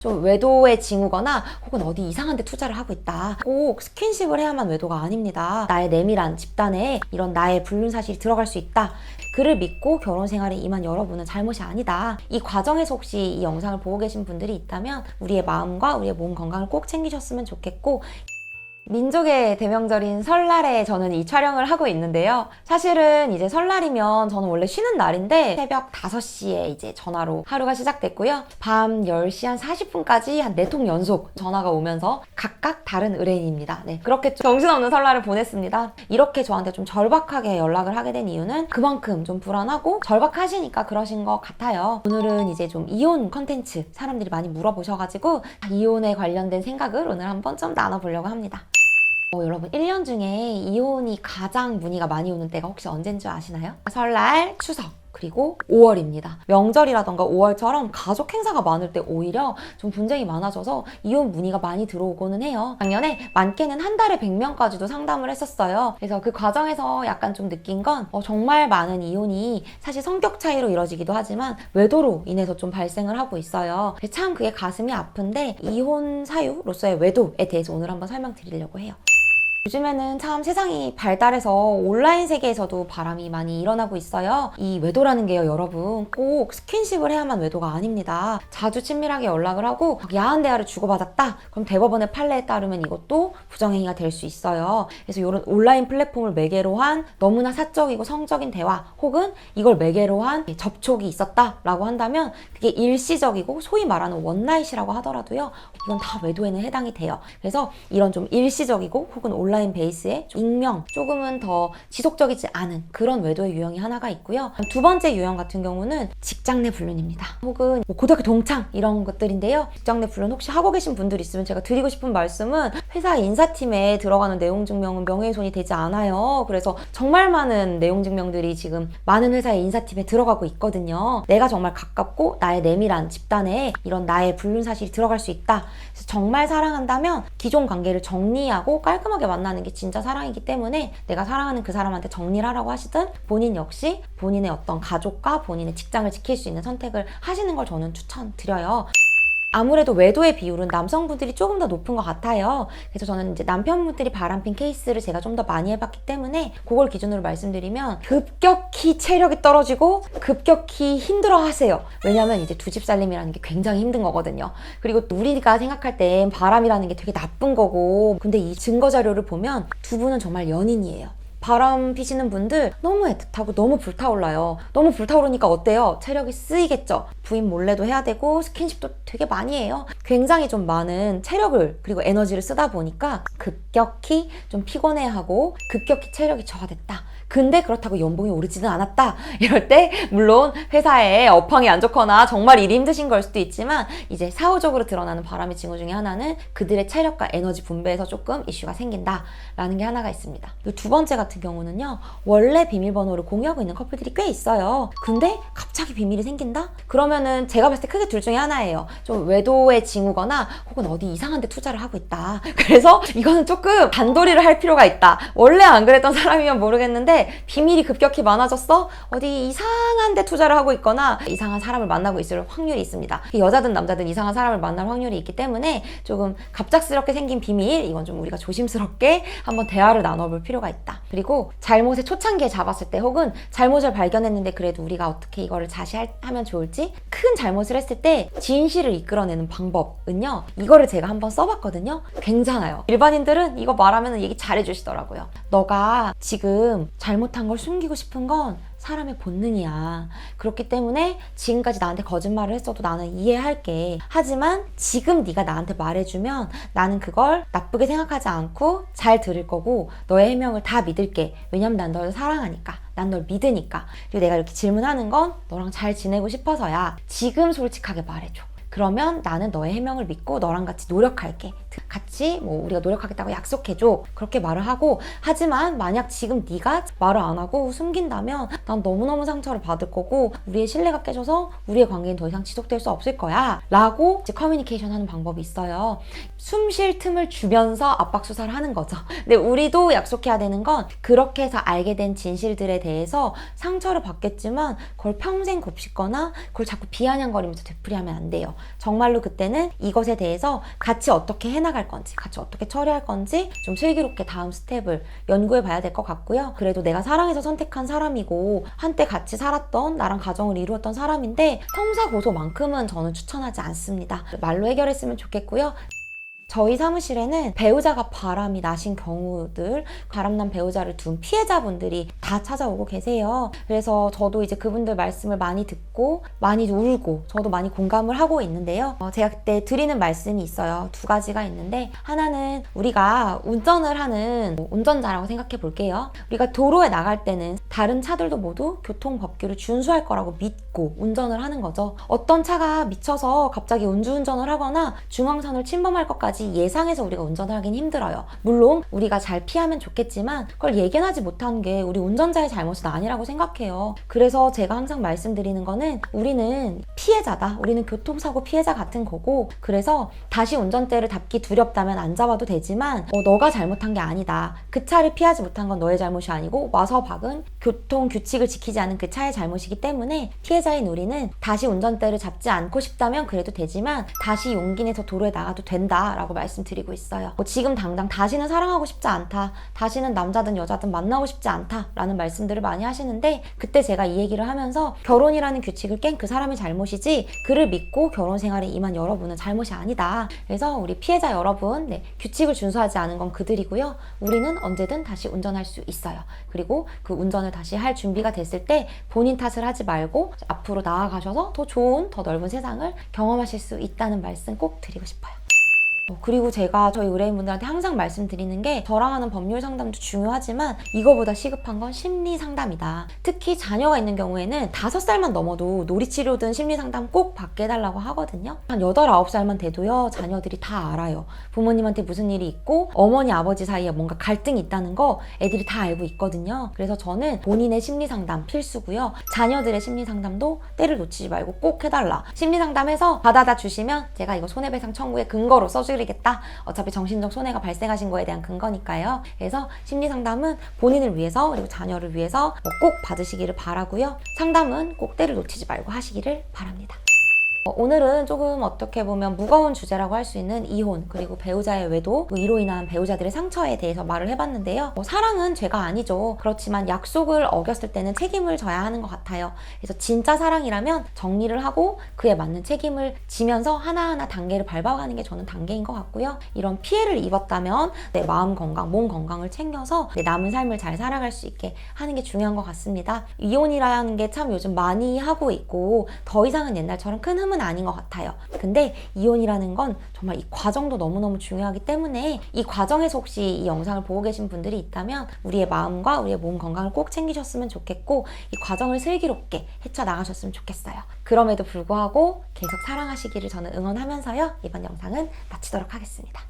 좀 외도의 징후거나 혹은 어디 이상한 데 투자를 하고 있다. 꼭 스킨십을 해야만 외도가 아닙니다. 나의 내밀한 집단에 이런 나의 불륜 사실이 들어갈 수 있다. 그를 믿고 결혼 생활에 임한 여러분은 잘못이 아니다. 이 과정에서 혹시 이 영상을 보고 계신 분들이 있다면 우리의 마음과 우리의 몸 건강을 꼭 챙기셨으면 좋겠고, 민족의 대명절인 설날에 저는 이 촬영을 하고 있는데요. 사실은 이제 설날이면 저는 원래 쉬는 날인데 새벽 5시에 이제 전화로 하루가 시작됐고요. 밤 10시 한 40분까지 한 4통 연속 전화가 오면서 각각 다른 의뢰인입니다. 네, 그렇게 정신없는 설날을 보냈습니다. 이렇게 저한테 좀 절박하게 연락을 하게 된 이유는 그만큼 좀 불안하고 절박하시니까 그러신 것 같아요. 오늘은 이제 좀 이혼 컨텐츠 사람들이 많이 물어보셔가지고 이혼에 관련된 생각을 오늘 한번 좀 나눠보려고 합니다. 여러분 1년 중에 이혼이 가장 문의가 많이 오는 때가 혹시 언제인 줄 아시나요? 설날, 추석, 그리고 5월입니다. 명절이라던가 5월처럼 가족 행사가 많을 때 오히려 좀 분쟁이 많아져서 이혼 문의가 많이 들어오고는 해요. 작년에 많게는 한 달에 100명까지도 상담을 했었어요. 그래서 그 과정에서 약간 좀 느낀 건 정말 많은 이혼이 사실 성격 차이로 이뤄지기도 하지만 외도로 인해서 좀 발생을 하고 있어요. 참 그게 가슴이 아픈데 이혼 사유로서의 외도에 대해서 오늘 한번 설명드리려고 해요. 요즘에는 참 세상이 발달해서 온라인 세계에서도 바람이 많이 일어나고 있어요. 이 외도라는 게요, 여러분 꼭 스킨십을 해야만 외도가 아닙니다. 자주 친밀하게 연락을 하고 야한 대화를 주고받았다? 그럼 대법원의 판례에 따르면 이것도 부정행위가 될 수 있어요. 그래서 이런 온라인 플랫폼을 매개로 한 너무나 사적이고 성적인 대화 혹은 이걸 매개로 한 접촉이 있었다라고 한다면 그게 일시적이고 소위 말하는 원나잇이라고 하더라도요, 이건 다 외도에는 해당이 돼요. 그래서 이런 좀 일시적이고 혹은 온라인 베이스의 익명, 조금은 더 지속적이지 않은 그런 외도의 유형이 하나가 있고요. 두 번째 유형 같은 경우는 직장 내 불륜입니다. 혹은 고등학교 동창 이런 것들인데요. 직장 내 불륜 혹시 하고 계신 분들 있으면 제가 드리고 싶은 말씀은 회사 인사팀에 들어가는 내용 증명은 명예훼손이 되지 않아요. 그래서 정말 많은 내용 증명들이 지금 많은 회사의 인사팀에 들어가고 있거든요. 내가 정말 가깝고 나의 내밀한 집단에 이런 나의 불륜 사실이 들어갈 수 있다. 그래서 정말 사랑한다면 기존 관계를 정리하고 깔끔하게 만나는 게 진짜 사랑이기 때문에 내가 사랑하는 그 사람한테 정리를 하라고 하시든 본인 역시 본인의 어떤 가족과 본인의 직장을 지킬 수 있는 선택을 하시는 걸 저는 추천드려요. 아무래도 외도의 비율은 남성분들이 조금 더 높은 것 같아요. 그래서 저는 이제 남편분들이 바람핀 케이스를 제가 좀 더 많이 해봤기 때문에 그걸 기준으로 말씀드리면 급격히 체력이 떨어지고 급격히 힘들어 하세요. 왜냐면 이제 두 집 살림이라는 게 굉장히 힘든 거거든요. 그리고 우리가 생각할 땐 바람이라는 게 되게 나쁜 거고, 근데 이 증거 자료를 보면 두 분은 정말 연인이에요. 바람 피시는 분들 너무 애틋하고 너무 불타올라요. 너무 불타오르니까 어때요? 체력이 쓰이겠죠? 부인 몰래도 해야 되고 스킨십도 되게 많이 해요. 굉장히 좀 많은 체력을 그리고 에너지를 쓰다 보니까 급격히 좀 피곤해하고 급격히 체력이 저하됐다. 근데 그렇다고 연봉이 오르지는 않았다. 이럴 때 물론 회사에 업황이 안 좋거나 정말 일이 힘드신 걸 수도 있지만 이제 사후적으로 드러나는 바람의 징후 중에 하나는 그들의 체력과 에너지 분배에서 조금 이슈가 생긴다라는 게 하나가 있습니다. 두 번째 같은 경우는요, 원래 비밀번호를 공유하고 있는 커플들이 꽤 있어요. 근데 갑자기 비밀이 생긴다? 그러면은 제가 봤을 때 크게 둘 중에 하나예요. 좀 외도의 징후거나 혹은 어디 이상한 데 투자를 하고 있다. 그래서 이거는 조금 단도리를 할 필요가 있다. 원래 안 그랬던 사람이면 모르겠는데 비밀이 급격히 많아졌어? 어디 이상한 데 투자를 하고 있거나 이상한 사람을 만나고 있을 확률이 있습니다. 여자든 남자든 이상한 사람을 만날 확률이 있기 때문에 조금 갑작스럽게 생긴 비밀, 이건 좀 우리가 조심스럽게 한번 대화를 나눠볼 필요가 있다. 그리고 잘못의 초창기에 잡았을 때 혹은 잘못을 발견했는데 그래도 우리가 어떻게 이거를 자시하면 좋을지, 큰 잘못을 했을 때 진실을 이끌어내는 방법은요, 이거를 제가 한번 써봤거든요. 괜찮아요. 일반인들은 이거 말하면 얘기 잘해주시더라고요. 너가 지금 잘못한 걸 숨기고 싶은 건 사람의 본능이야. 그렇기 때문에 지금까지 나한테 거짓말을 했어도 나는 이해할게. 하지만 지금 네가 나한테 말해주면 나는 그걸 나쁘게 생각하지 않고 잘 들을 거고 너의 해명을 다 믿을게. 왜냐면 난 널 사랑하니까. 난 널 믿으니까. 그리고 내가 이렇게 질문하는 건 너랑 잘 지내고 싶어서야. 지금 솔직하게 말해줘. 그러면 나는 너의 해명을 믿고 너랑 같이 노력할게. 같이 뭐 우리가 노력하겠다고 약속해줘. 그렇게 말을 하고, 하지만 만약 지금 네가 말을 안 하고 숨긴다면 난 너무너무 상처를 받을 거고 우리의 신뢰가 깨져서 우리의 관계는 더 이상 지속될 수 없을 거야 라고 이제 커뮤니케이션 하는 방법이 있어요. 숨 쉴 틈을 주면서 압박 수사를 하는 거죠. 근데 우리도 약속해야 되는 건 그렇게 해서 알게 된 진실들에 대해서 상처를 받겠지만 그걸 평생 곱씹거나 그걸 자꾸 비아냥거리면서 되풀이하면 안 돼요. 정말로 그때는 이것에 대해서 같이 어떻게 해나갈 건지, 같이 어떻게 처리할 건지 좀 슬기롭게 다음 스텝을 연구해 봐야 될 것 같고요. 그래도 내가 사랑해서 선택한 사람이고 한때 같이 살았던, 나랑 가정을 이루었던 사람인데 형사고소만큼은 저는 추천하지 않습니다. 말로 해결했으면 좋겠고요. 저희 사무실에는 배우자가 바람이 나신 경우들, 바람난 배우자를 둔 피해자분들이 다 찾아오고 계세요. 그래서 저도 이제 그분들 말씀을 많이 듣고 많이 울고 저도 많이 공감을 하고 있는데요. 제가 그때 드리는 말씀이 있어요. 두 가지가 있는데, 하나는 우리가 운전을 하는 운전자라고 생각해 볼게요. 우리가 도로에 나갈 때는 다른 차들도 모두 교통법규를 준수할 거라고 믿고 운전을 하는 거죠. 어떤 차가 미쳐서 갑자기 음주운전을 하거나 중앙선을 침범할 것까지 예상해서 우리가 운전을 하긴 힘들어요. 물론 우리가 잘 피하면 좋겠지만 그걸 예견하지 못한 게 우리 운전자의 잘못은 아니라고 생각해요. 그래서 제가 항상 말씀드리는 거는 우리는 피해자다. 우리는 교통사고 피해자 같은 거고, 그래서 다시 운전대를 잡기 두렵다면 안 잡아도 되지만 너가 잘못한 게 아니다. 그 차를 피하지 못한 건 너의 잘못이 아니고 와서 박은 교통 규칙을 지키지 않은 그 차의 잘못이기 때문에 피해자인 우리는 다시 운전대를 잡지 않고 싶다면 그래도 되지만 다시 용기 내서 도로에 나가도 된다라고 말씀드리고 있어요. 지금 당장 다시는 사랑하고 싶지 않다, 다시는 남자든 여자든 만나고 싶지 않다 라는 말씀들을 많이 하시는데, 그때 제가 이 얘기를 하면서 결혼이라는 규칙을 깬 그 사람이 잘못이지 그를 믿고 결혼 생활에 임한 여러분은 잘못이 아니다. 그래서 우리 피해자 여러분, 규칙을 준수하지 않은 건 그들이고요. 우리는 언제든 다시 운전할 수 있어요. 그리고 그 운전을 다시 할 준비가 됐을 때 본인 탓을 하지 말고 앞으로 나아가셔서 더 좋은, 더 넓은 세상을 경험하실 수 있다는 말씀 꼭 드리고 싶어요. 그리고 제가 저희 의뢰인분들한테 항상 말씀드리는 게, 저랑 하는 법률 상담도 중요하지만 이거보다 시급한 건 심리 상담이다. 특히 자녀가 있는 경우에는 5살만 넘어도 놀이치료든 심리 상담 꼭 받게 해달라고 하거든요. 한 8, 9살만 돼도요, 자녀들이 다 알아요. 부모님한테 무슨 일이 있고 어머니, 아버지 사이에 뭔가 갈등이 있다는 거 애들이 다 알고 있거든요. 그래서 저는 본인의 심리 상담 필수고요. 자녀들의 심리 상담도 때를 놓치지 말고 꼭 해달라. 심리 상담해서 받아다 주시면 제가 이거 손해배상 청구의 근거로 써드리겠다. 어차피 정신적 손해가 발생하신 거에 대한 근거니까요. 그래서 심리상담은 본인을 위해서 그리고 자녀를 위해서 꼭 받으시기를 바라고요. 상담은 꼭 때를 놓치지 말고 하시기를 바랍니다. 오늘은 조금 어떻게 보면 무거운 주제라고 할 수 있는 이혼, 그리고 배우자의 외도, 이로 인한 배우자들의 상처에 대해서 말을 해봤는데요. 사랑은 죄가 아니죠. 그렇지만 약속을 어겼을 때는 책임을 져야 하는 것 같아요. 그래서 진짜 사랑이라면 정리를 하고 그에 맞는 책임을 지면서 하나하나 단계를 밟아가는 게 저는 단계인 것 같고요. 이런 피해를 입었다면 내 마음 건강, 몸 건강을 챙겨서 내 남은 삶을 잘 살아갈 수 있게 하는 게 중요한 것 같습니다. 이혼이라는 게 참 요즘 많이 하고 있고 더 이상은 옛날처럼 큰 흠은 아닌 것 같아요. 근데 이혼이라는 건 정말 이 과정도 너무너무 중요하기 때문에 이 과정에서 혹시 이 영상을 보고 계신 분들이 있다면 우리의 마음과 우리의 몸 건강을 꼭 챙기셨으면 좋겠고, 이 과정을 슬기롭게 헤쳐나가셨으면 좋겠어요. 그럼에도 불구하고 계속 사랑하시기를 저는 응원하면서요, 이번 영상은 마치도록 하겠습니다.